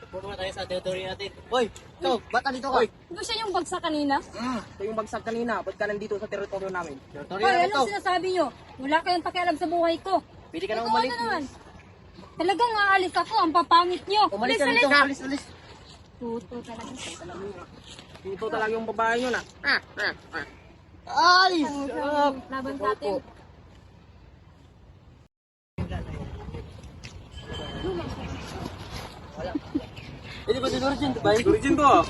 Pupunta tayo sa territory natin. Hoy, ikaw, ba't nandito ka? Ito siya yung bagsak kanina? Ito yung bagsak kanina. Ba't ka nandito sa teritoryo namin? Territory Hoy, namin to. anong sinasabi nyo? Wala kayong pakialam sa buhay ko. Pwede ka na Ikaw umalis. ano naman? Talagang aalis ako, ang papangit nyo. Umalis ka Alis, dito. alis. Alis. Tuto talaga. Dito talaga yung babae nyo na. Ay! Laban sa atin. Hindi ba si Virgin? Diba? Virgin to ah.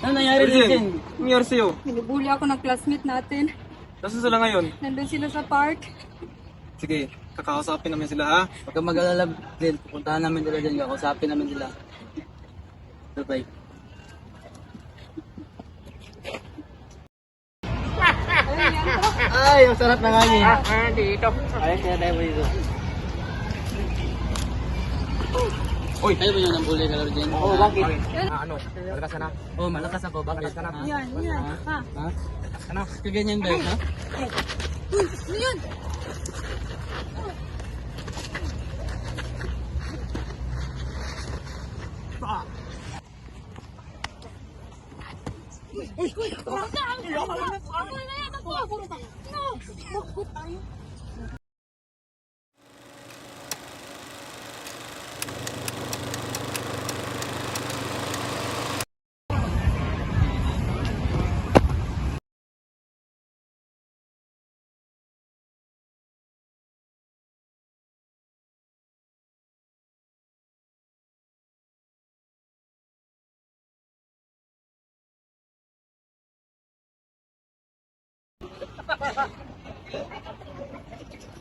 Ano nangyari Virgin? Anong nangyari sa'yo? Binubuli ako ng classmate natin. Nasaan sila ngayon? Nandun sila sa park. Sige, kakausapin namin sila ha. Huwag kang mag-alala din. Pupuntahan namin sila dyan. Kakausapin namin sila. Bye-bye. Ay, ang sarap na ngayon. Dito. Ayos kaya tayo dito. Uy! Tayo ba yun ang bully ka, Virgin? Oo, bakit? Ano? Malakas ka na? Oh, malakas ako. Bakit? Malakas ka na? Yan, yan. Ha? Ha? Malakas ka na? Kaganyan ba yun, ha? Ano yun?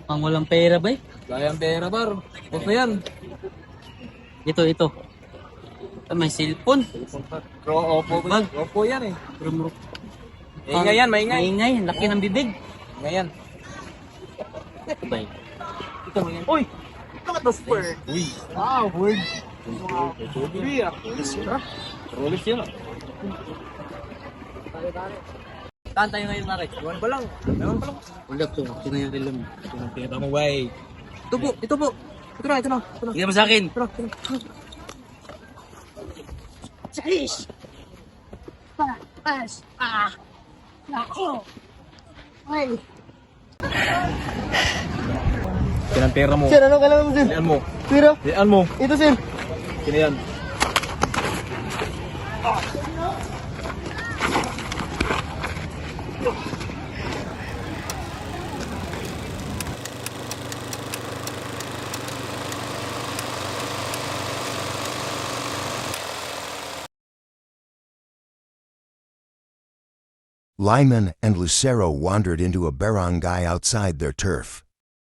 Ang walang pera ba eh? Gayang pera bar. Huwag na yan. Ito. May cellphone. Opo. Bag. Opo yan eh. Rumruk. Maingay yan, maingay. Maingay. Laki ng bibig. Ngayon. Bye. Ito mo yan. Uy! Look at the spur. Uy. Wow, word. Uy, Rolex yun. Saan tayo ngayon, Marek? Ewan pa lang. Ewan pa lang. Wala to. Sinayari lang. Pinapira mo, bay. Ito po. Ito na. Ito na. Bigyan mo sa akin. Chalis! Pas! Nako! Ay! Pinapira mo. Sir, ano kailangan mo, sir? Diyan mo. Pira? Diyan mo. Ito, sir. Sino yan? Lyman and Lucero wandered into a barangay outside their turf,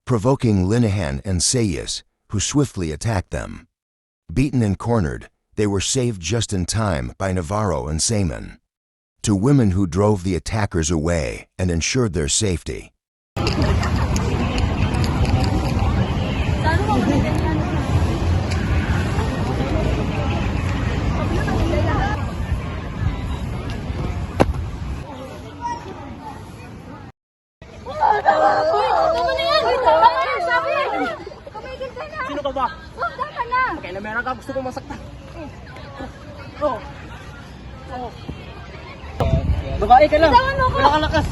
provoking Linehan and Sayas, who swiftly attacked them. Beaten and cornered, they were saved just in time by Navarro and Seaman. To women who drove the attackers away and ensured their safety. Sino ka ba? Tama ka na! Kailan meron ka gusto kong masaktan? Oh. Babae ka lang. Bitawan mo ko! Wala kang lakas.